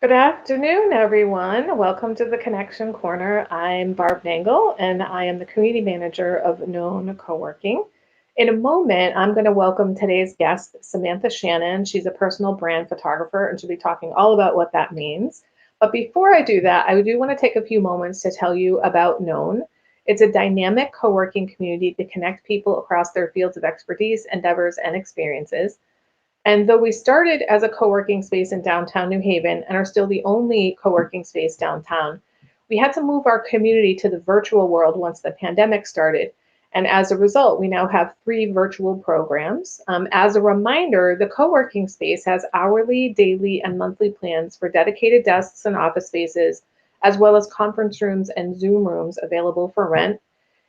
Good afternoon, everyone. Welcome to the Connection Corner. I'm Barb Nangle, and I am the community manager of Known Co-working. In a moment, I'm going to welcome today's guest, Samantha Schannon. She's a personal brand photographer, and she'll be talking all about what that means. But before I do that, I do want to take a few moments to tell you about Known. It's a dynamic co-working community to connect people across their fields of expertise, endeavors, and experiences. And though we started as a co-working space in downtown New Haven and are still the only co-working space downtown, we had to move our community to the virtual world once the pandemic started. And as a result, we now have 3 virtual programs. As a reminder, the co-working space has hourly, daily, and monthly plans for dedicated desks and office spaces, as well as conference rooms and Zoom rooms available for rent.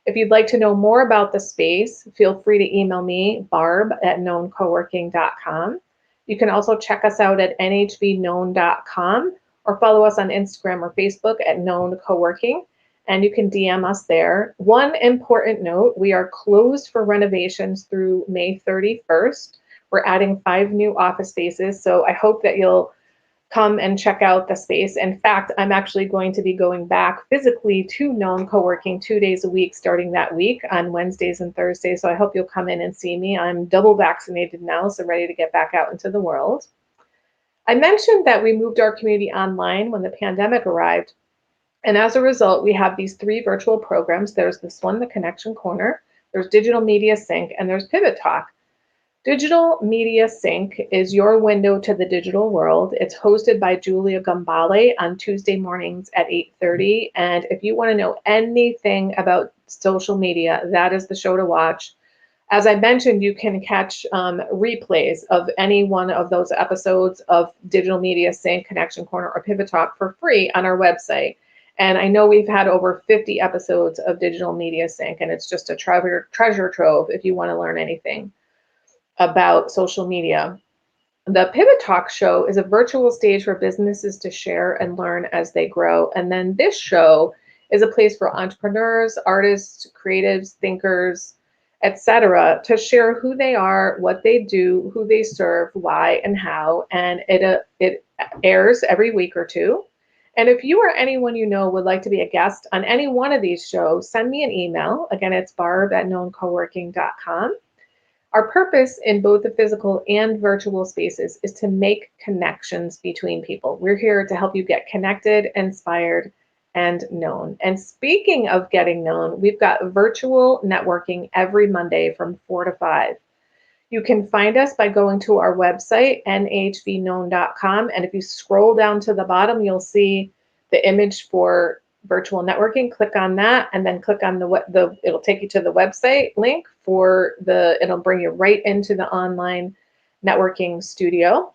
If you'd like to know more about the space, feel free to email me, barb@knowncoworking.com. You can also check us out at nhbknown.com or follow us on Instagram or Facebook at Known Co-working, and you can DM us there. One important note, we are closed for renovations through May 31st. We're adding 5 new office spaces, so I hope that you'll come and check out the space. In fact, I'm actually going to be going back physically to Known Co-working 2 days a week starting that week on Wednesdays and Thursdays. So I hope you'll come in and see me. I'm double vaccinated now, so ready to get back out into the world. I mentioned that we moved our community online when the pandemic arrived. And as a result, we have these 3 virtual programs. There's this one, the Connection Corner, there's Digital Media Sync, and there's Pivot Talk. Digital Media Sync is your window to the digital world. It's hosted by Julia Gambale on Tuesday mornings at 8:30. And if you want to know anything about social media, that is the show to watch. As I mentioned, you can catch replays of any one of those episodes of Digital Media Sync, Connection Corner, or Pivot Talk for free on our website. And I know we've had over 50 episodes of Digital Media Sync, and it's just a treasure trove if you want to learn anything about social media. The Pivot Talk show is a virtual stage for businesses to share and learn as they grow. And then this show is a place for entrepreneurs, artists, creatives, thinkers, etc., to share who they are, what they do, who they serve, why, and how. And it airs every week or two. And if you or anyone you know would like to be a guest on any one of these shows, send me an email. Again, it's barb@knowncoworking.com. Our purpose in both the physical and virtual spaces is to make connections between people. We're here to help you get connected, inspired, and known. And speaking of getting known, we've got virtual networking every Monday from 4 to 5. You can find us by going to our website, nhbknown.com. And if you scroll down to the bottom, you'll see the image for virtual networking. Click on that and then click on it'll take you to the website link it'll bring you right into the online networking studio.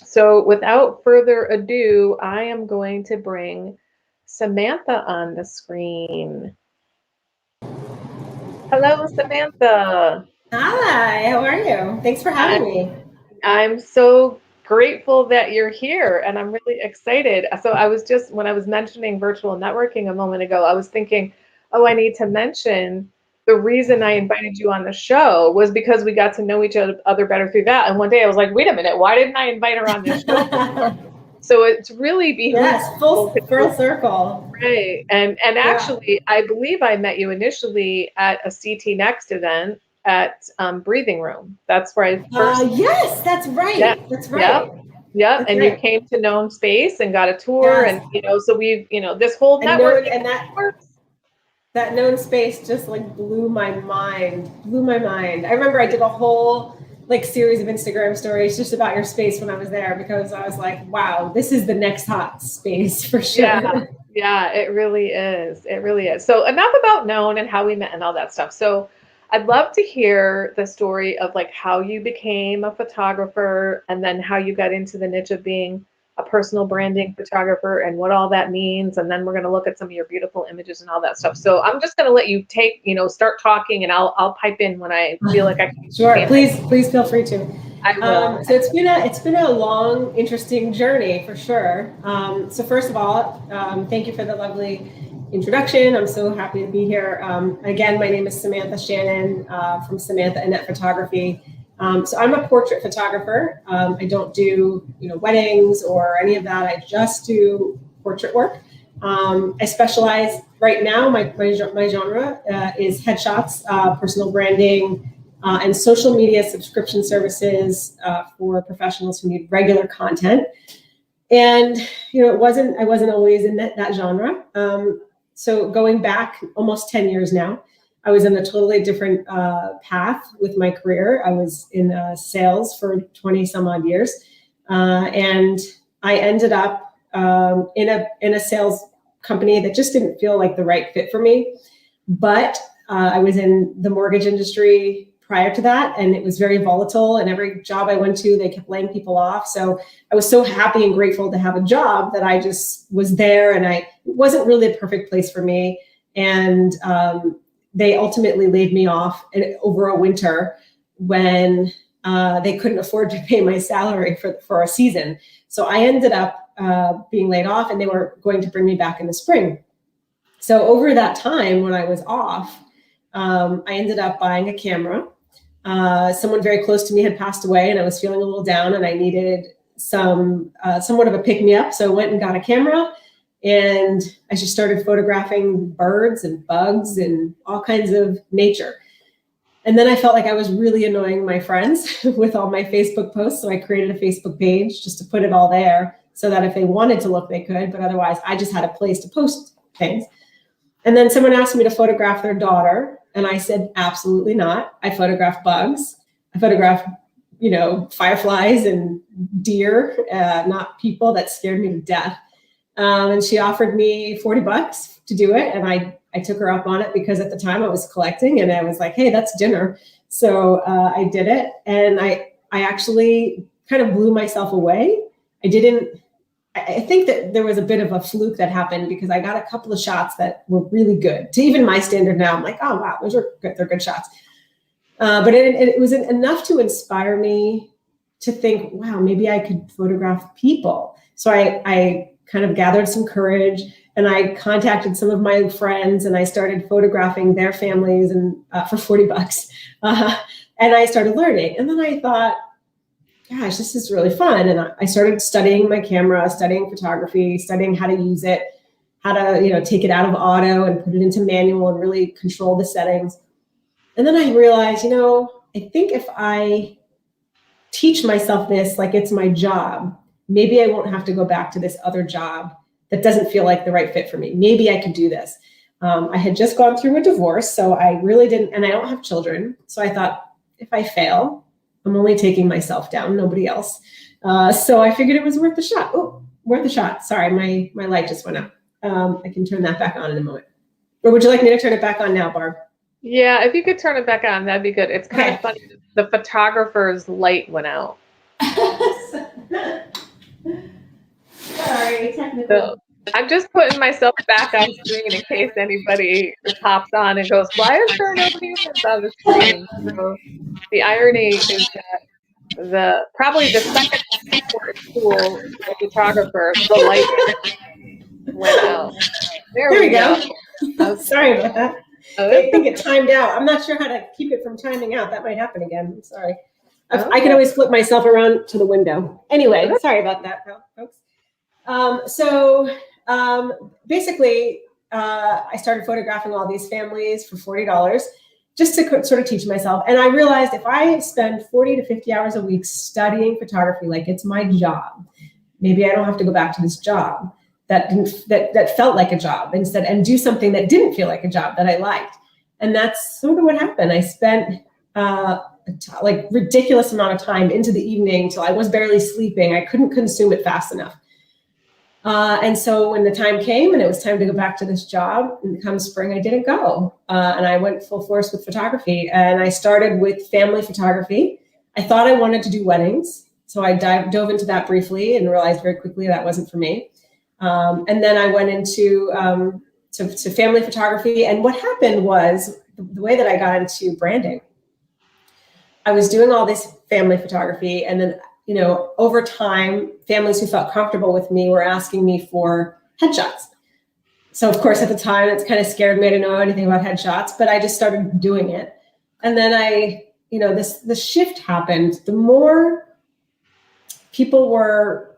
So without further ado, I am going to bring Samantha on the screen. Hello, Samantha. Hi, how are you? Thanks for having me. I'm so grateful that you're here, and I'm really excited. So when I was mentioning virtual networking a moment ago, I was thinking, oh, I need to mention the reason I invited you on the show was because we got to know each other better through that. And one day I was like, wait a minute, why didn't I invite her on this show before? So it's really Yes, full circle. Right. And actually, I believe I met you initially at a CT Next event at Breathing Room. That's where I first. Yes, that's right. Yeah. That's right. Yep. That's And right. you came to Known Space and got a tour, Yes. and so we've this whole network works. That Known Space just like blew my mind. I remember I did a whole series of Instagram stories just about your space when I was there, because I was like, wow, this is the next hot space for sure. Yeah, it really is. It really is. So enough about Known and how we met and all that stuff. So I'd love to hear the story of how you became a photographer and then how you got into the niche of being a personal branding photographer and what all that means. And then we're going to look at some of your beautiful images and all that stuff. So I'm just going to let you start talking, and I'll pipe in when I feel like I can. Sure. Please feel free to. I will. So it's been a long, interesting journey for sure. So first of all, thank you for the lovely introduction. I'm so happy to be here. Again, my name is Samantha Schannon from Samantha Annette Photography. So I'm a portrait photographer. I don't do, weddings or any of that. I just do portrait work. I specialize right now. My genre is headshots, personal branding, and social media subscription services for professionals who need regular content. And I wasn't always in that genre. So going back almost 10 years now, I was in a totally different path with my career. I was in sales for 20 some odd years, and I ended up in a sales company that just didn't feel like the right fit for me. But I was in the mortgage industry prior to that, and it was very volatile. And every job I went to, they kept laying people off. So I was so happy and grateful to have a job that I just was there, and it wasn't really a perfect place for me. And they ultimately laid me off over a winter when they couldn't afford to pay my salary for a season. So I ended up being laid off, and they were going to bring me back in the spring. So over that time when I was off, I ended up buying a camera. Someone very close to me had passed away, and I was feeling a little down, and I needed somewhat of a pick-me-up. So I went and got a camera, and I just started photographing birds and bugs and all kinds of nature. And then I felt like I was really annoying my friends with all my Facebook posts. So I created a Facebook page just to put it all there so that if they wanted to look, they could. But otherwise, I just had a place to post things. And then someone asked me to photograph their daughter. And I said, absolutely not. I photograph bugs. I photograph, fireflies and deer, not people. That scared me to death. And she offered me $40 to do it. And I took her up on it because at the time I was collecting, and I was like, hey, that's dinner. So I did it. And I actually kind of blew myself away. I think that there was a bit of a fluke that happened because I got a couple of shots that were really good. To even my standard now, I'm like, oh, wow, those are good. They're good shots. But it was enough to inspire me to think, wow, maybe I could photograph people. So I kind of gathered some courage, and I contacted some of my friends, and I started photographing their families and for $40. And I started learning. And then I thought, gosh, this is really fun. And I started studying my camera, studying photography, studying how to use it, how to, take it out of auto and put it into manual and really control the settings. And then I realized, I think if I teach myself this like it's my job, maybe I won't have to go back to this other job that doesn't feel like the right fit for me. Maybe I could do this. I had just gone through a divorce, so I really didn't, and I don't have children. So I thought, if I fail, I'm only taking myself down, nobody else. So I figured it was worth the shot. Oh, worth the shot. Sorry, my light just went up. I can turn that back on in a moment. Or would you like me to turn it back on now, Barb? Yeah, if you could turn it back on, that'd be good. It's kind of funny. The photographer's light went out. Sorry, technical. So I'm just putting myself back on screen in case anybody hops on and goes, why is there no humans on the screen? So the irony is that probably the second important tool for a photographer, the light went out. There we go. Okay. Sorry about that. I think it timed out. I'm not sure how to keep it from timing out. That might happen again. I'm sorry. I can always flip myself around to the window. Anyway, sorry about that, folks. Basically, I started photographing all these families for $40 just to sort of teach myself. And I realized if I spend 40 to 50 hours a week studying photography like it's my job, maybe I don't have to go back to this job that felt like a job instead, and do something that didn't feel like a job that I liked. And that's sort of what happened. I spent like ridiculous amount of time into the evening till I was barely sleeping. I couldn't consume it fast enough. And so when the time came and it was time to go back to this job, and come spring, I didn't go. And I went full force with photography, and I started with family photography. I thought I wanted to do weddings. So I dove into that briefly and realized very quickly that wasn't for me. And then I went into to family photography. And what happened was the way that I got into branding, I was doing all this family photography, and then, over time, families who felt comfortable with me were asking me for headshots. So of course, at the time, it's kind of scared me to know anything about headshots, but I just started doing it. And then I this shift happened, the more people were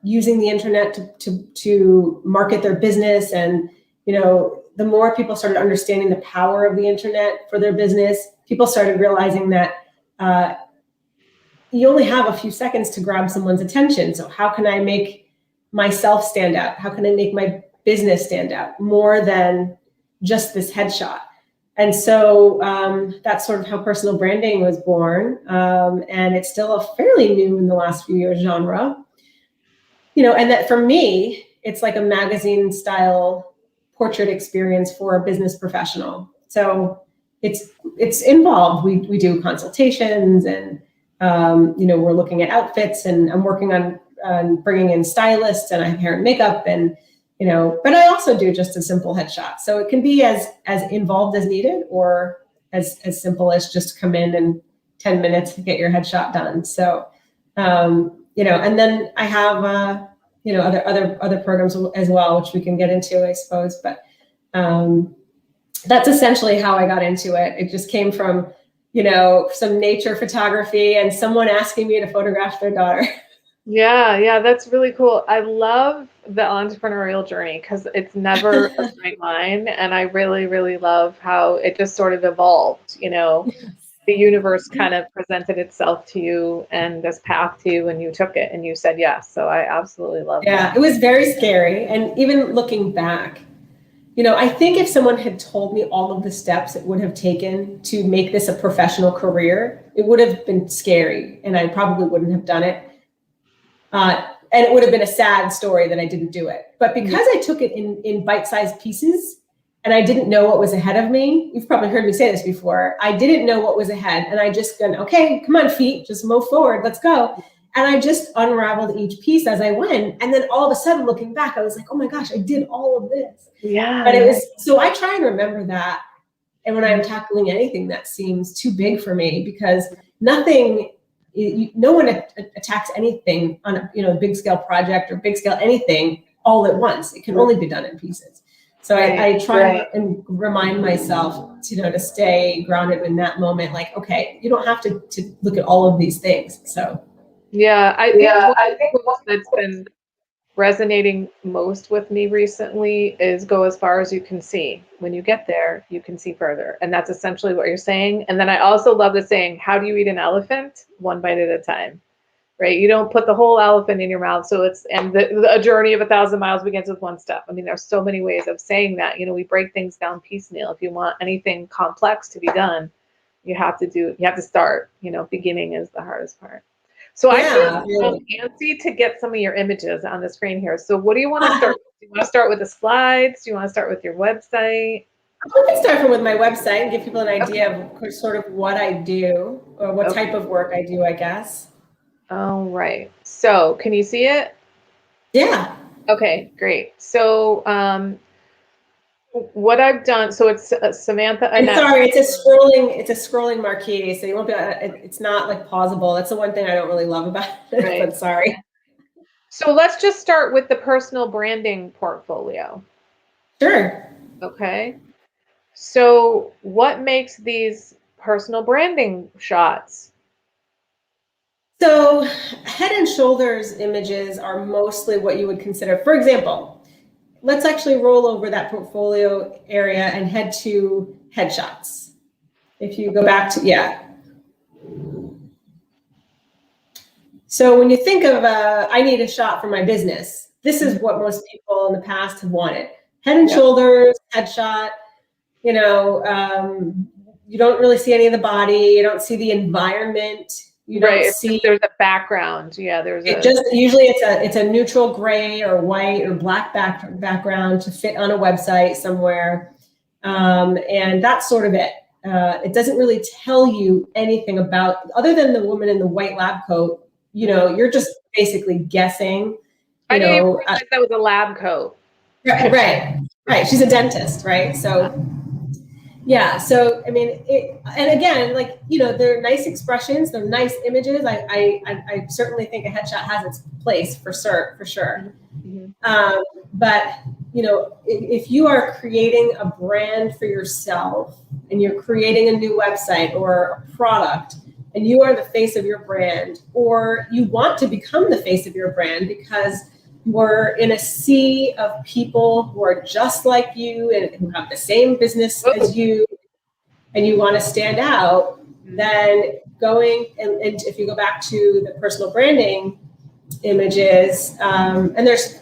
using the internet to market their business, and the more people started understanding the power of the internet for their business, people started realizing that you only have a few seconds to grab someone's attention. So how can I make myself stand out? How can I make my business stand out more than just this headshot? And so that's sort of how personal branding was born. And it's still a fairly new in the last few years genre. And that for me, it's like a magazine style portrait experience for a business professional. So it's involved. We do consultations, and we're looking at outfits, and I'm working on bringing in stylists, and I have hair and makeup, and but I also do just a simple headshot. So it can be as involved as needed, or as simple as just come in and 10 minutes to get your headshot done. So, and then I have, other programs as well, which we can get into, I suppose. But that's essentially how I got into it. It just came from, some nature photography and someone asking me to photograph their daughter. Yeah, that's really cool. I love the entrepreneurial journey because it's never a straight line. And I really, really love how it just sort of evolved. The universe kind of presented itself to you and this path to you, and you took it and you said yes. So I absolutely love that. Yeah, it was very scary. And even looking back, I think if someone had told me all of the steps it would have taken to make this a professional career, it would have been scary, and I probably wouldn't have done it. And it would have been a sad story that I didn't do it. But because I took it in bite-sized pieces, and I didn't know what was ahead of me, you've probably heard me say this before, I didn't know what was ahead. And I just went, okay, come on, feet, just move forward, let's go. And I just unraveled each piece as I went. And then all of a sudden, looking back, I was like, oh my gosh, I did all of this. Yeah. But so I try and remember that. And when I'm tackling anything that seems too big for me, because no one attacks anything on a big scale project or big scale anything all at once. It can only be done in pieces. So I try and remind myself to stay grounded in that moment. Like, okay, you don't have to look at all of these things. So I think that's been resonating most with me recently is go as far as you can see. When you get there, you can see further. And that's essentially what you're saying. And then I also love the saying, how do you eat an elephant? One bite at a time, right? You don't put the whole elephant in your mouth. So a journey of 1,000 miles begins with one step. I mean, there's so many ways of saying that. We break things down piecemeal. If you want anything complex to be done, you have to start, beginning is the hardest part. So I feel antsy to get some of your images on the screen here. So what do you want to start with? Do you want to start with the slides? Do you want to start with your website? We can start with my website and give people an idea of sort of what I do, or what type of work I do, I guess. All right. So can you see it? Yeah. Okay, great. So what I've done, so it's Samantha. I'm sorry, it's a scrolling marquee, so you won't be. It's not like pausable. That's the one thing I don't really love about it. Right. But sorry. So let's just start with the personal branding portfolio. Sure. Okay. So what makes these personal branding shots? So head and shoulders images are mostly what you would consider, for example, let's actually roll over that portfolio area and head to headshots. If you go back to, So when you think of, I need a shot for my business, this is what most people in the past have wanted. Head and shoulders, headshot, you don't really see any of the body. You don't see the environment. You don't see. There's a background. Yeah, usually it's a neutral gray or white or black background to fit on a website somewhere, and that's sort of it. It doesn't really tell you anything about, other than the woman in the white lab coat. You're just basically guessing. I didn't even realize that was a lab coat. Right. She's a dentist, right? So. Yeah. So, I mean, and again, they're nice expressions, they're nice images. I certainly think a headshot has its place for sure. Mm-hmm. But, if you are creating a brand for yourself, and you're creating a new website or a product, and you are the face of your brand, or you want to become the face of your brand because we're in a sea of people who are just like you and who have the same business as you, and you want to stand out, then going, and if you go back to the personal branding images, and there's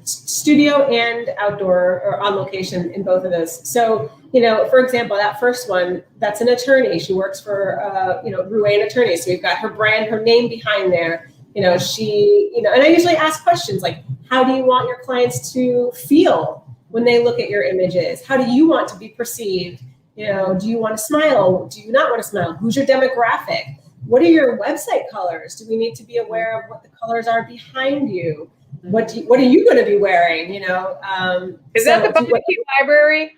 studio and outdoor or on location in both of those. So, for example, that first one, that's an attorney. She works for, Ruane Attorney. So we've got her brand, her name behind there. And I usually ask questions like, how do you want your clients to feel when they look at your images? How do you want to be perceived? Do you want to smile? Do you not want to smile? Who's your demographic? What are your website colors? Do we need to be aware of what the colors are behind you? What are you going to be wearing? Is that the barbecue library?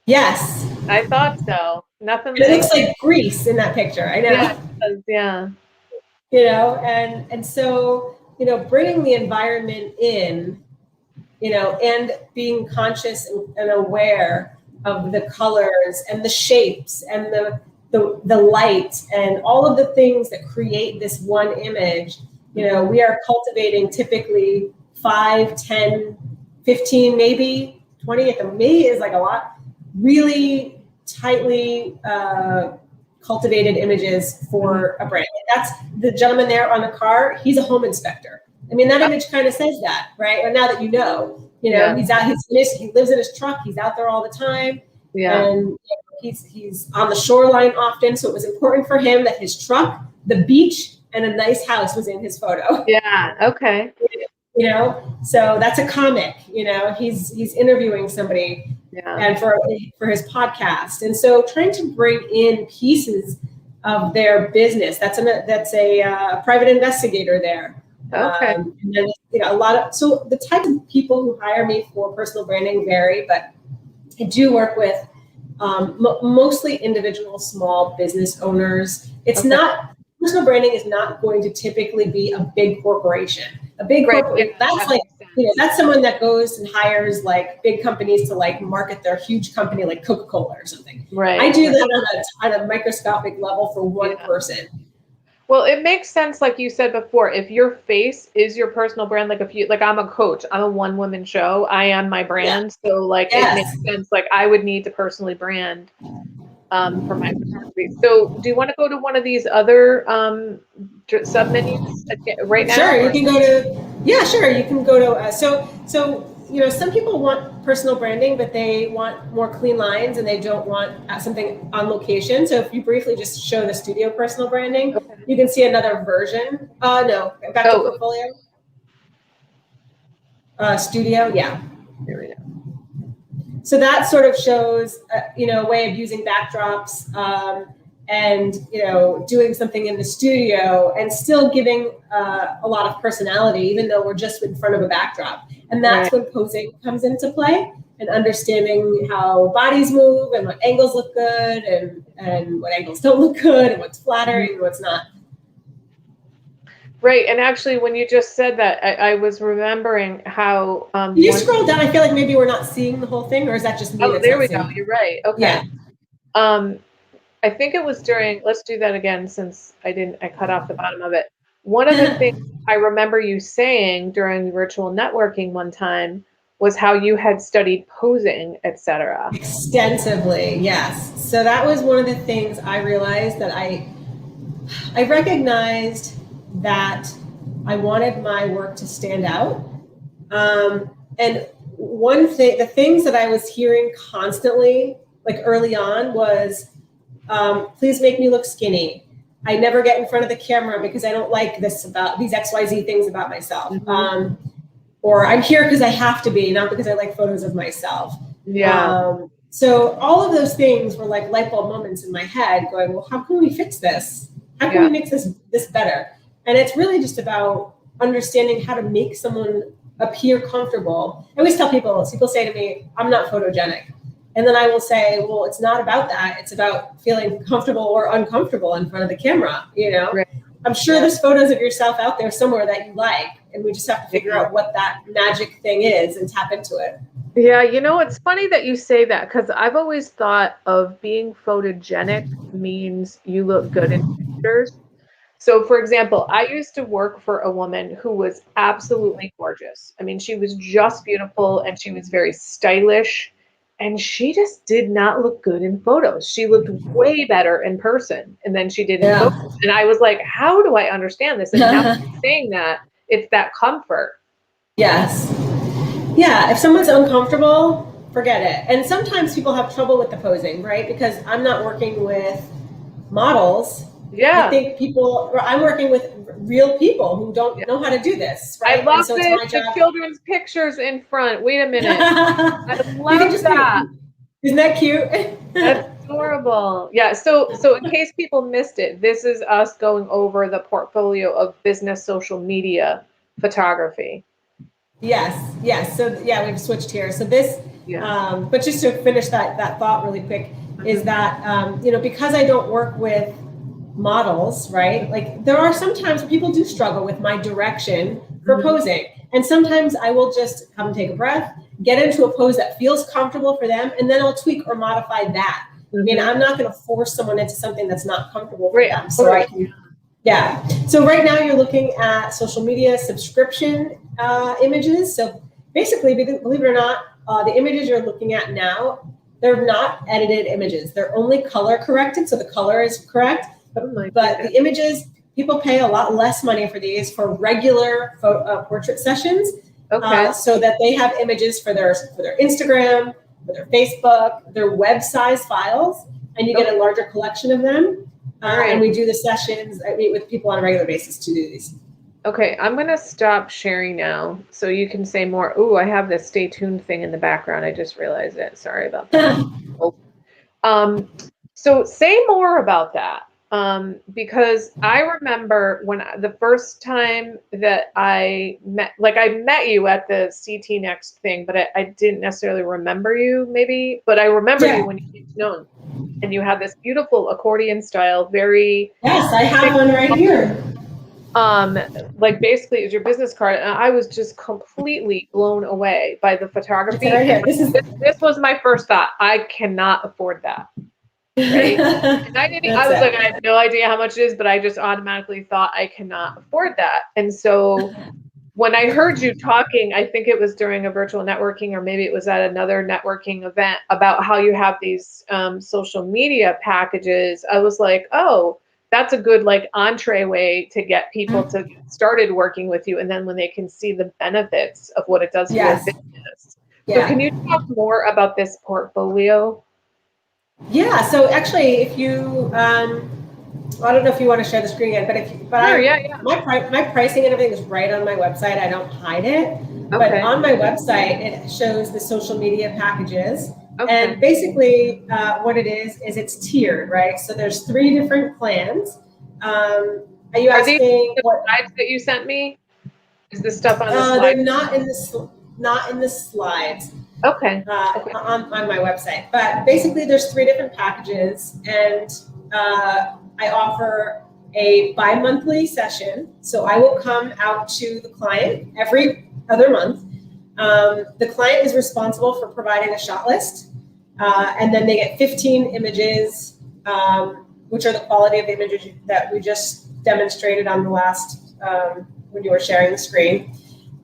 Yes. I thought so. Nothing. It looks like Greece in that picture. I know. Yeah. And so, bringing the environment in, and being conscious and aware of the colors and the shapes and the light and all of the things that create this one image. We are cultivating typically 5, 10, 15, maybe 20. Maybe is like a lot. Really tightly cultivated images for a brand. That's the gentleman there on the car. He's a home inspector. I mean, that image kind of says that, right? And now that he's out. He lives in his truck. He's out there all the time. Yeah. And he's on the shoreline often. So it was important for him that his truck, the beach, and a nice house was in his photo. Yeah. Okay. So that's a comic. He's interviewing somebody. Yeah. And for his podcast. And so trying to bring in pieces of their business. That's a private investigator there. Okay. And then, so the type of people who hire me for personal branding vary, but I do work with mostly individual small business owners. It's not, personal branding is not going to typically be a big corporation. A big corporation, that's like, that's someone that goes and hires like big companies to like market their huge company like Coca-Cola or something. Right. I do that on a microscopic level for one person. Well, it makes sense, like you said before, if your face is your personal brand, like I'm a coach, I'm a one-woman show, I am my brand. Yeah. So it makes sense. Like I would need to personally brand for my photography. So do you want to go to one of these other sub-menus right now? Sure, you can go to, you can go to, some people want personal branding, but they want more clean lines and they don't want something on location. So if you briefly just show the studio personal branding, you can see another version. No, back to portfolio. Studio, yeah. There we go. So that sort of shows, a way of using backdrops and, doing something in the studio and still giving a lot of personality, even though we're just in front of a backdrop. And that's when posing comes into play and understanding how bodies move and what angles look good and what angles don't look good and what's flattering and what's not. Right. And actually, when you just said that, I was remembering how... Can you scroll down? I feel like maybe we're not seeing the whole thing, or is that just me? Oh, there we go. You're right. Okay. Yeah. I think it was let's do that again since I cut off the bottom of it. One of the things I remember you saying during virtual networking one time was how you had studied posing, etc. Extensively, yes. So that was one of the things I realized that I recognized that I wanted my work to stand out. And one thing, the things that I was hearing constantly, like early on, was, please make me look skinny. I never get in front of the camera because I don't like this about these XYZ things about myself. Mm-hmm. Or I'm here because I have to be, not because I like photos of myself. Yeah. So all of those things were like light bulb moments in my head going, well, how can we fix this? How can we make this better? And it's really just about understanding how to make someone appear comfortable. I always tell people say to me, I'm not photogenic. And then I will say, well, it's not about that. It's about feeling comfortable or uncomfortable in front of the camera, Right. I'm sure there's photos of yourself out there somewhere that you like, and we just have to figure out what that magic thing is and tap into it. Yeah, it's funny that you say that because I've always thought of being photogenic means you look good in pictures. So, for example, I used to work for a woman who was absolutely gorgeous. I mean, she was just beautiful and she was very stylish, and she just did not look good in photos. She looked way better in person and than she did in Yeah. photos. And I was like, how do I understand this? And now you're saying that, it's that comfort. Yes. Yeah, if someone's uncomfortable, forget it. And sometimes people have trouble with the posing, right? Because I'm not working with models. I Yeah. think I'm working with real people who don't Yeah. know how to do this, I right? And love so it's this. my The job. children's pictures in front. Wait a minute. I You can love just that. isn't that cute? That's adorable. Yeah, so in case people missed it, this is us going over the portfolio of business social media photography. Yes, yes. So yeah, we've switched here. So this, Yeah. but just to finish that thought really quick, is that because I don't work with models, right? Like there are some times where people do struggle with my direction for Mhm. posing, and sometimes I will just come and take a breath, get into a pose that feels comfortable for them, and then I'll tweak or modify that. I mean, Mhm. I'm not going to force someone into something that's not comfortable for Right, them. of So I course. can yeah. So right now you're looking at social media subscription images. So basically, believe it or not, the images you're looking at now, they're not edited images. They're only color corrected, so the color is correct. Oh my But goodness. the images, people pay a lot less money for these for regular portrait sessions, Okay. so that they have images for their Instagram, for their Facebook, their web size files, and you get Okay. a larger collection of them. All And right. we do the sessions. I meet with people on a regular basis to do these. Okay, I'm gonna stop sharing now so you can say more. Ooh, I have this stay tuned thing in the background. I just realized it. Sorry about that. Oh. Um, so say more about that. Because I remember the first time that I met you at the CT Next thing, but I didn't necessarily remember you maybe, but I remember Yeah. you when you came to Known and you had this beautiful accordion style, very Yes, I have thick, one right here. um, like basically it was your business card, and I was just completely blown away by the It's photography. right And here. This is. this was my first thought. I cannot afford that. Right? And I That's was like, it. I have no idea how much it is, but I just automatically thought I cannot afford that. And so when I heard you talking, I think it was during a virtual networking, or maybe it was at another networking event, about how you have these social media packages. I was like, oh, that's a good like entree way to get people to get started working with you. And then when they can see the benefits of what it does for their Yes. business. So Yeah. can you talk more about this portfolio? Yeah. So actually, if you, I don't know if you want to share the screen again, Sure, yeah, yeah. my pricing and everything is right on my website. I don't hide it, but Okay. on my website it shows the social media packages, Okay. and basically what it is it's tiered, right? So there's 3 different plans. Are you Are these asking the what? slides that you sent me? Is this stuff on the slide? They're not in the slides Okay. Okay. on my website. But basically, there's 3 different packages, and I offer a bi-monthly session. So I will come out to the client every other month. The client is responsible for providing a shot list, and then they get 15 images, which are the quality of the images that we just demonstrated on the last when you were sharing the screen.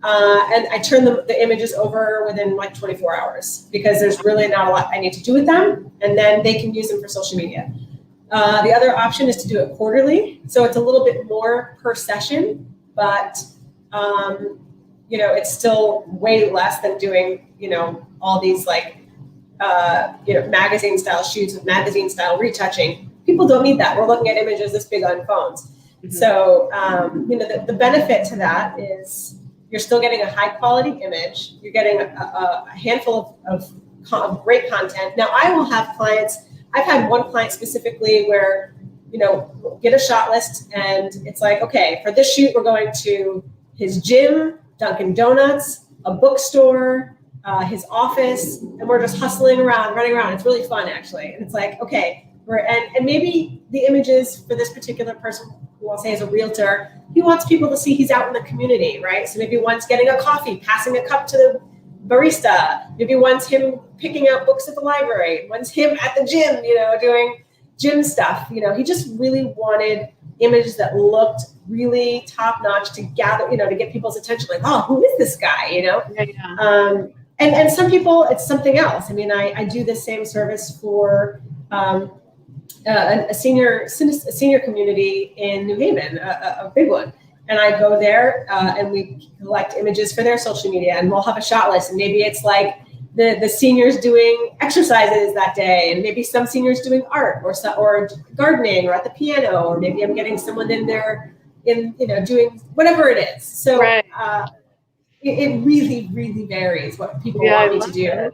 And I turn the images over within like 24 hours because there's really not a lot I need to do with them, and then they can use them for social media. The other option is to do it quarterly, so it's a little bit more per session, but it's still way less than doing all these like magazine style shoots with magazine style retouching. People don't need that. We're looking at images this big on phones. Mm-hmm. So the benefit to that is you're still getting a high quality image. You're getting a handful of great content. Now I will have clients. I've had one client specifically where, we'll get a shot list and it's like, okay, for this shoot, we're going to his gym, Dunkin' Donuts, a bookstore, his office, and we're just hustling around, running around. It's really fun, actually. And it's like, okay, and maybe the images for this particular person, who I'll say is a realtor, he wants people to see he's out in the community, right? So maybe one's getting a coffee, passing a cup to barista. Maybe one's him picking out books at the library. One's him at the gym, doing gym stuff. He just really wanted images that looked really top notch to gather, to get people's attention. Like, oh, who is this guy? Yeah. And some people, it's something else. I mean, I do the same service for a senior community in New Haven, a big one. And I go there and we collect images for their social media, and we'll have a shot list. And maybe it's like the seniors doing exercises that day, and maybe some seniors doing art or gardening or at the piano, or maybe I'm getting someone in there doing whatever it is. So right. It really, really varies what people want me to do.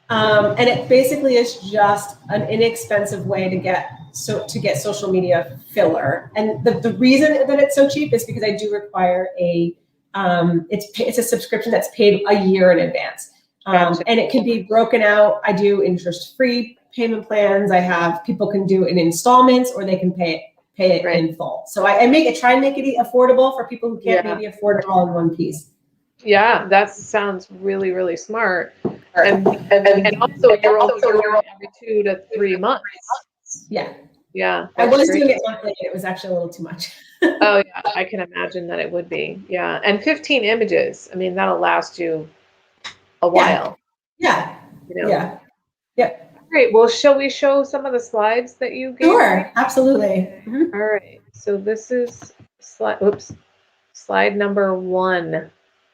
And it basically is just an inexpensive way to get social media filler. And the reason that it's so cheap is because I do require it's a subscription that's paid a year in advance. And it can be broken out. I do interest-free payment plans. I have people can do it in installments, or they can pay it in full. So I try and make it affordable for people who can't maybe afford it all in one piece. Yeah, that sounds really, really smart. And also you're every 2 to 3 months. Yeah. Yeah. I was doing it monthly, and it was actually a little too much. Oh yeah, I can imagine that it would be. Yeah. And 15 images. I mean, that'll last you a while. Yeah. Yeah. Yep. Great. Well, shall we show some of the slides that you gave? Sure, absolutely. Mm-hmm. All right. So this is slide number 1.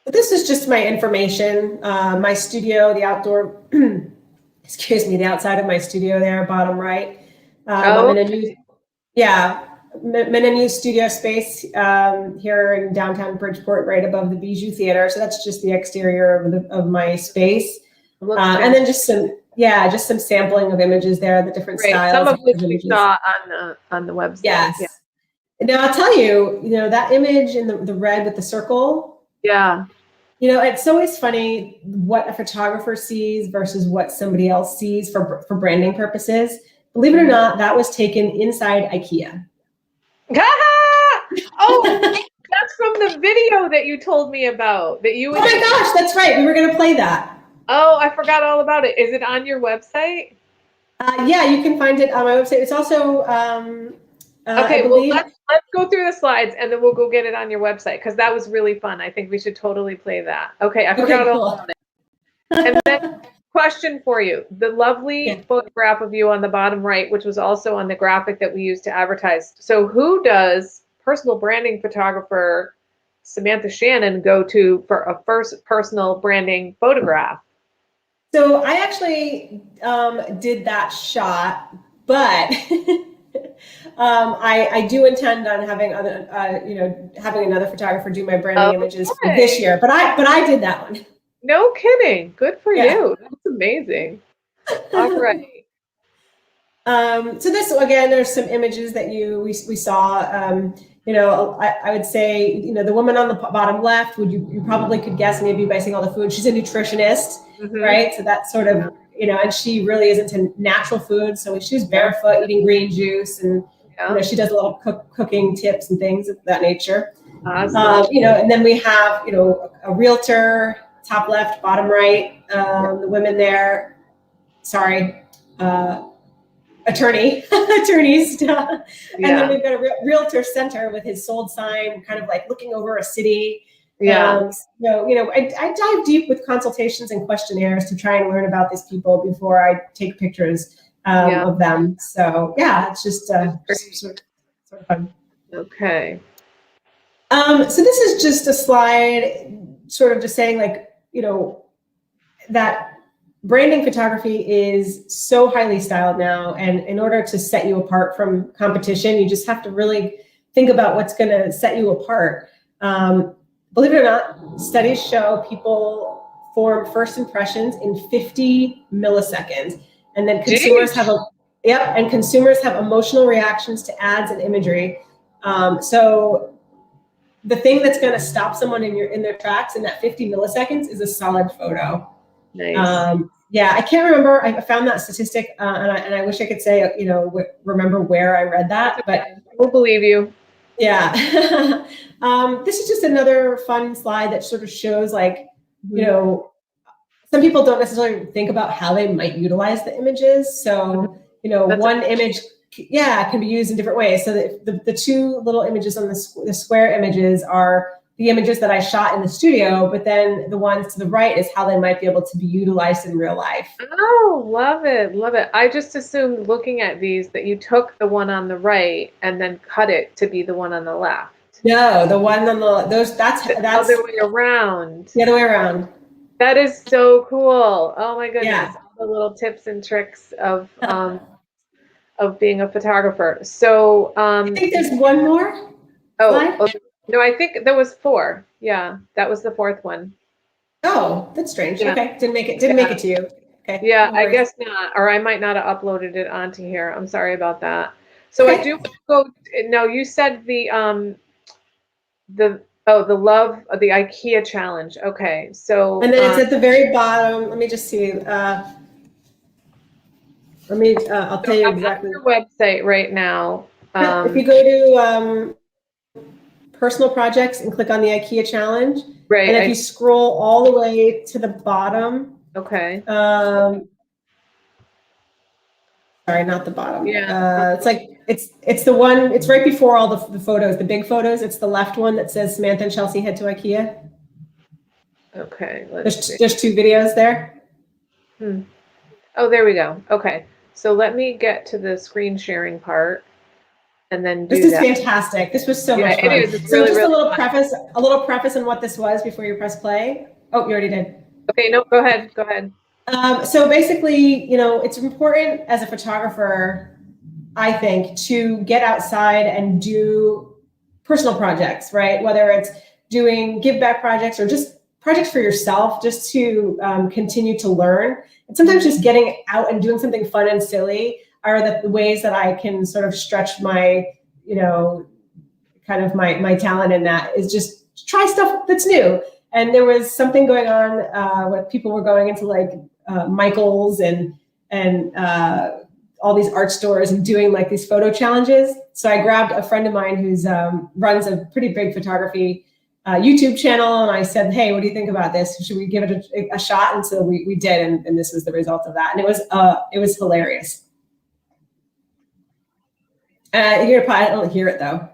This is just my information, my studio, the outdoor, the outside of my studio there, bottom right. I'm in a new studio space here in downtown Bridgeport, right above the Bijou Theater. So that's just the exterior of my space. And then just some sampling of images there, the different styles. Some of which we saw on the website. Yes. Yeah. Now I'll tell you, that image in the red with the circle. Yeah. It's always funny what a photographer sees versus what somebody else sees for branding purposes. Believe it or not, that was taken inside IKEA. Oh, that's from the video that you told me about. Oh my gosh, that's right. We were going to play that. Oh, I forgot all about it. Is it on your website? Yeah, you can find it on my website. It's also... okay, well, let's go through the slides, and then we'll go get it on your website, because that was really fun. I think we should totally play that. Okay, I forgot all about it. And then, question for you. The lovely photograph of you on the bottom right, which was also on the graphic that we used to advertise. So who does personal branding photographer Samantha Schannon go to for a first personal branding photograph? So I actually did that shot, but... I do intend on having having another photographer do my branding images for this year, but I did that one. No kidding. Good for you. That's amazing. All right. So this, again, there's some images that we saw. I would say, the woman on the bottom left, you probably could guess maybe by seeing all the food. She's a nutritionist, right? So that's sort of, and she really is into natural food. So she was barefoot, eating green juice, and she does a little cooking tips and things of that nature. Awesome. And then we have, a realtor, top left, bottom right, the women there. Sorry. Attorneys. And then we've got a realtor center with his sold sign, kind of like looking over a city. Yeah. I dive deep with consultations and questionnaires to try and learn about these people before I take pictures of them. So it's just sort of fun. Okay. So this is just a slide sort of just saying, like, that branding photography is so highly styled now, and in order to set you apart from competition, you just have to really think about what's going to set you apart. Believe it or not, studies show people form first impressions in 50 milliseconds, and then consumers consumers have emotional reactions to ads and imagery. So the thing that's going to stop someone in their tracks in that 50 milliseconds is a solid photo. Nice. I can't remember. I found that statistic, and I wish I could say, remember where I read that, but I will believe you. Yeah. This is just another fun slide that sort of shows, like, some people don't necessarily think about how they might utilize the images. So, That's one image, can be used in different ways. So the two little images on the square images are the images that I shot in the studio, but then the ones to the right is how they might be able to be utilized in real life. Oh, love it, love it. I just assumed looking at these that you took the one on the right and then cut it to be the one on the left. No, the one on that's The other way around. the other way around. That is so cool. Oh my Yeah. goodness. All the little tips and tricks of being a photographer. So I think there's one more oh, slide. oh no, I think there was four. Yeah, that was the fourth one. Oh, that's strange. Yeah. Okay, didn't make Yeah. it to you. Okay, Yeah, no I worries. guess not, or I might not have uploaded it onto here. I'm sorry about that. So I Okay. do go. No, you said the love of the IKEA challenge. Okay, so And then it's at the very bottom. Let me just see. I'll so tell you I'm on exactly. your website right now. Yep, if you go to personal projects and click on the IKEA challenge, Right. and if you scroll all the way to the bottom, Okay. sorry, not the bottom. Yeah. It's like it's the one. It's right before all the photos, the big photos. It's the left one that says Samantha and Chelsea head to IKEA. Okay. Let's see. There's two videos there. Oh, there we go. Okay. So let me get to the screen sharing part and then This do is that. fantastic. This was so Yeah, much it fun. is. It's So really, just really a little preface on what this was before you press play. Oh, you already did. okay. No, go ahead. Go ahead. So basically, it's important as a photographer, I think, to get outside and do personal projects, right? Whether it's doing give back projects or just projects for yourself, just to continue to learn. And sometimes just getting out and doing something fun and silly are the ways that I can sort of stretch my, kind of my talent in that, is just try stuff that's new. And there was something going on where people were going into like Michael's and all these art stores and doing like these photo challenges. So I grabbed a friend of mine who's runs a pretty big photography YouTube channel, and I said, "Hey, what do you think about this? Should we give it a shot?" And so we did, and this was the result of that, and it was hilarious. You're probably, I don't hear it though.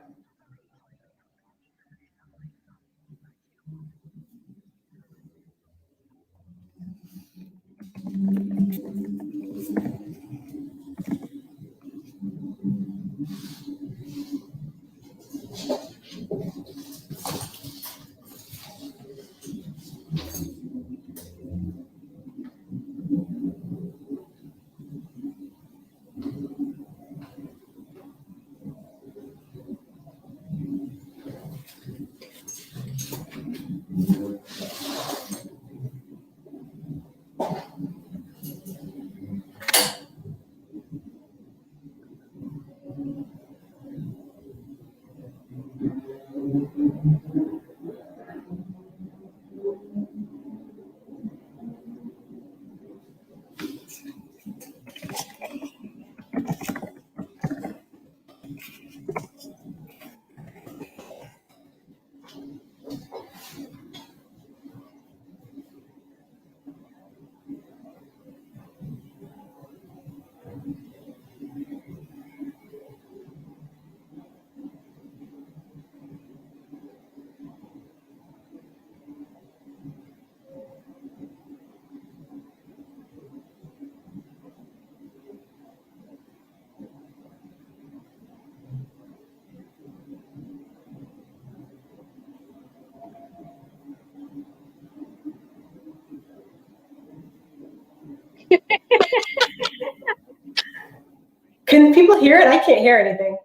Can people hear it? I can't hear anything.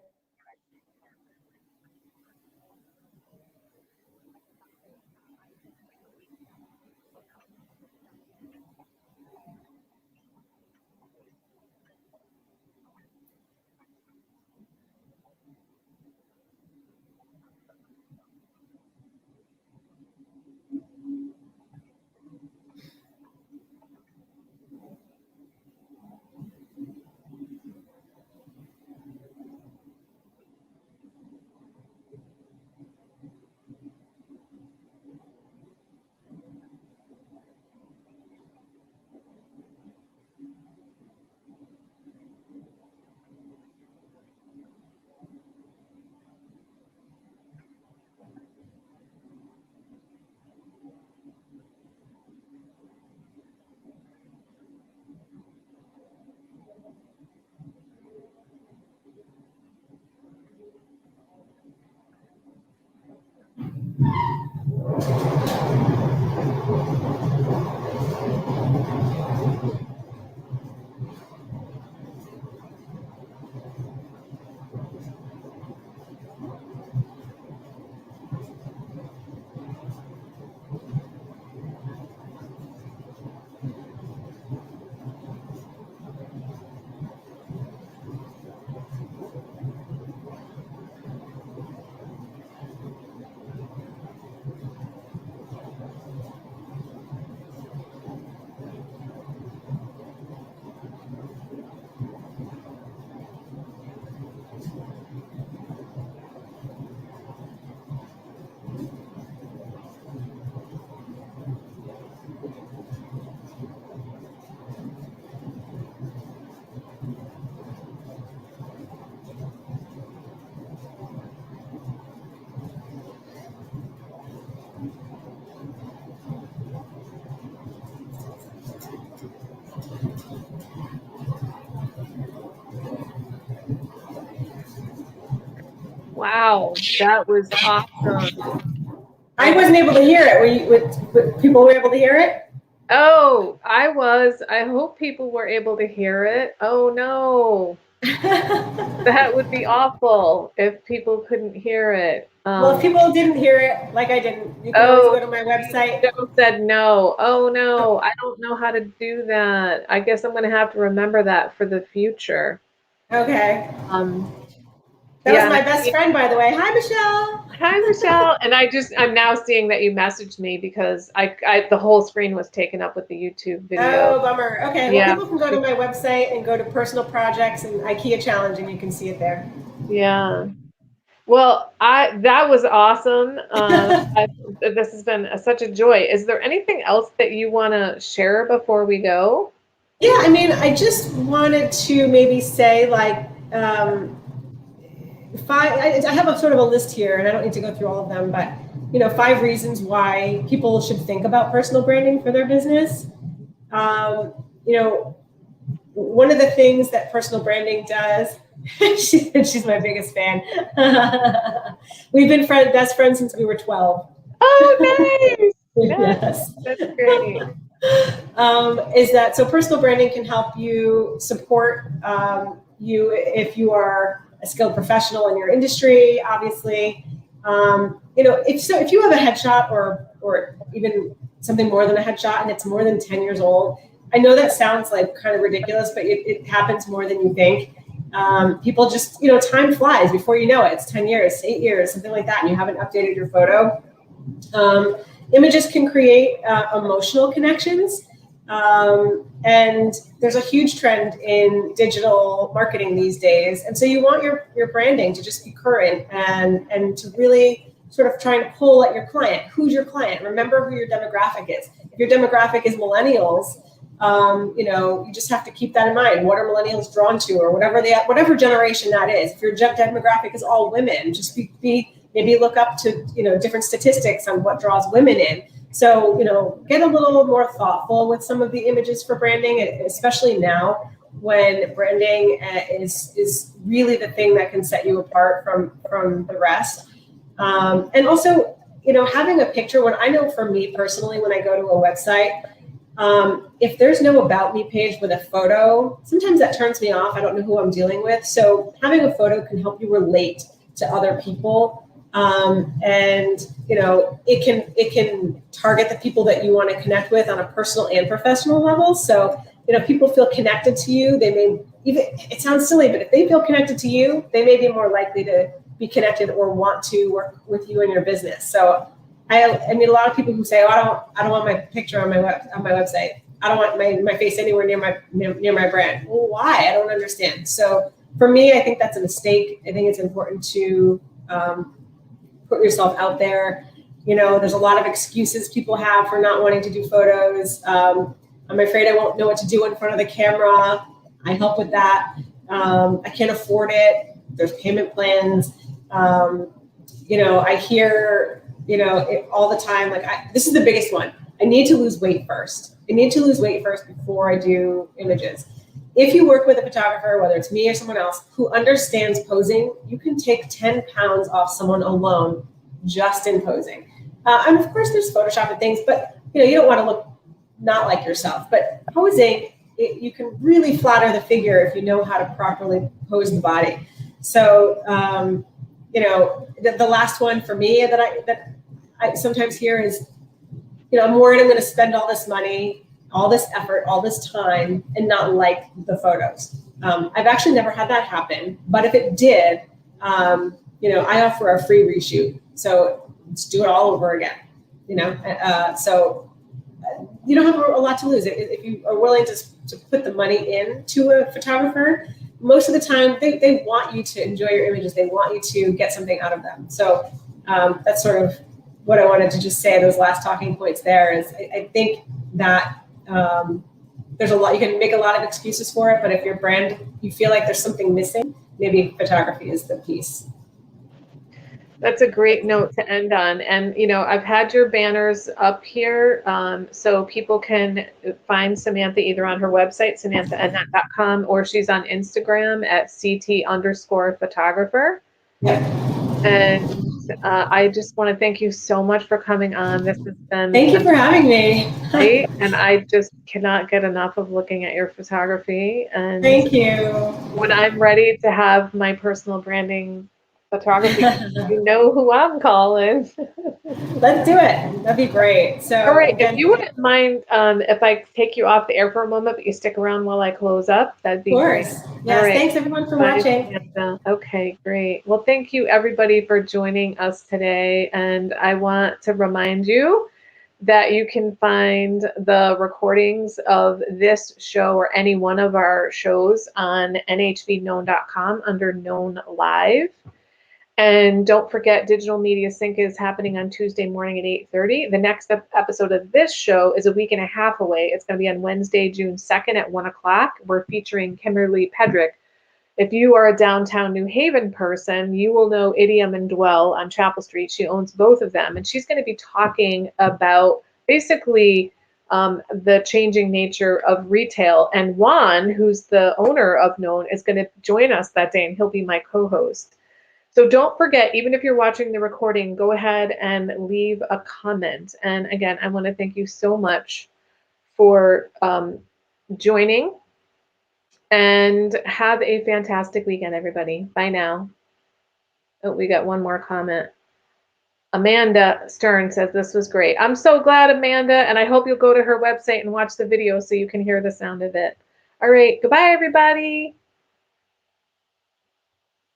Wow, that was awesome. I wasn't able to hear it. People were able to hear it? Oh, I was. I hope people were able to hear it. Oh no. That would be awful if people couldn't hear it. Well, if people didn't hear it, like I didn't, you can always Oh, go to my website. Joe said no. Oh no, I don't know how to do that. I guess I'm gonna have to remember that for the future. Okay. Um, That was yeah. my best friend, by the way. Hi, Hi, Michelle. Michelle. And I'm now seeing that you messaged me because the whole screen was taken up with the YouTube video. Oh, bummer. Okay, well, Yeah. people can go to my website and go to personal projects and IKEA challenge, and you can see it there. Yeah. Well, that was awesome. This has been such a joy. Is there anything else that you want to share before we go? Yeah, I mean, I just wanted to maybe say like five. I have a sort of a list here, and I don't need to go through all of them, but 5 reasons why people should think about personal branding for their business. Um, you know, one of the things that personal branding does. She's my biggest fan. We've been best friends since we were 12. Oh, nice. Yes. That's great. Is that so? Personal branding can help you support you if you are a skilled professional in your industry. Obviously, if you have a headshot or even something more than a headshot and it's more than 10 years old, I know that sounds like kind of ridiculous, but it happens more than you think. People just time flies before you know it. It's 10 years, 8 years, something like that, and you haven't updated your photo. Images can create emotional connections. And there's a huge trend in digital marketing these days. And so you want your branding to just be current and to really sort of try and pull at your client. Who's your client? Remember who your demographic is. If your demographic is millennials, you just have to keep that in mind. What are millennials drawn to, or whatever generation that is? If your demographic is all women, just maybe look up to different statistics on what draws women in. So get a little more thoughtful with some of the images for branding, especially now when branding is really the thing that can set you apart from the rest. And also having a picture. When I know for me personally, when I go to a website, if there's no about me page with a photo, sometimes that turns me off. I don't know who I'm dealing with. So having a photo can help you relate to other people. And it can target the people that you want to connect with on a personal and professional level. So people feel connected to you. They may even, it sounds silly, but if they feel connected to you, they may be more likely to be connected or want to work with you in your business. So I meet a lot of people who say, "Oh, I don't want my picture on my website. I don't want my face anywhere near my brand." Well, why? I don't understand. So for me, I think that's a mistake. I think it's important to put yourself out there. There's a lot of excuses people have for not wanting to do photos. I'm afraid I won't know what to do in front of the camera. I help with that. I can't afford it. There's payment plans. I hear, all the time, this is the biggest one. I need to lose weight first. I need to lose weight first before I do images. If you work with a photographer, whether it's me or someone else who understands posing, you can take 10 pounds off someone alone just in posing. And of course there's Photoshop and things, but you don't want to look not like yourself. But posing, you can really flatter the figure if you know how to properly pose the body. So, the last one for me that I sometimes hear is, I'm worried I'm going to spend all this money, all this effort, all this time, and not like the photos. I've actually never had that happen, but if it did, I offer a free reshoot. So let's do it all over again. So you don't have a lot to lose. If you are willing to put the money into a photographer, most of the time they want you to enjoy your images. They want you to get something out of them. So that's sort of what I wanted to just say. Those last talking points there is I think that there's a lot, you can make a lot of excuses for it, but if your brand, you feel like there's something missing, maybe photography is the piece. That's a great note to end on. And, I've had your banners up here so people can find Samantha either on her website, samanthaannette.com, or she's on Instagram at CT_photographer. Yeah. And I just want to thank you so much for coming on. This has been Thank you for having me. great, and I just cannot get enough of looking at your photography. And Thank you. when I'm ready to have my personal branding photography, you know who I'm calling. Let's do it. That'd be great. So All right, if again, you wouldn't mind, if I take you off the air for a moment, but you stick around while I close up, that'd of be great. course. All Yes. right. Thanks everyone for Bye, watching. Samantha. Okay, great. Well, thank you everybody for joining us today. And I want to remind you that you can find the recordings of this show or any one of our shows on nhvknown.com under Known Live. And don't forget, Digital Media Sync is happening on Tuesday morning at 8:30. The next episode of this show is a week and a half away. It's going to be on Wednesday, June 2nd at 1 o'clock. We're featuring Kimberly Pedrick. If you are a downtown New Haven person, you will know Idiom and Dwell on Chapel Street. She owns both of them. And she's going to be talking about basically the changing nature of retail. And Juan, who's the owner of Known, is going to join us that day, and he'll be my co-host. So don't forget, even if you're watching the recording, go ahead and leave a comment. And again, I want to thank you so much for joining, and have a fantastic weekend, everybody. Bye now. Oh, we got one more comment. Amanda Stern says this was great. I'm so glad, Amanda, and I hope you'll go to her website and watch the video so you can hear the sound of it. All right, goodbye, everybody.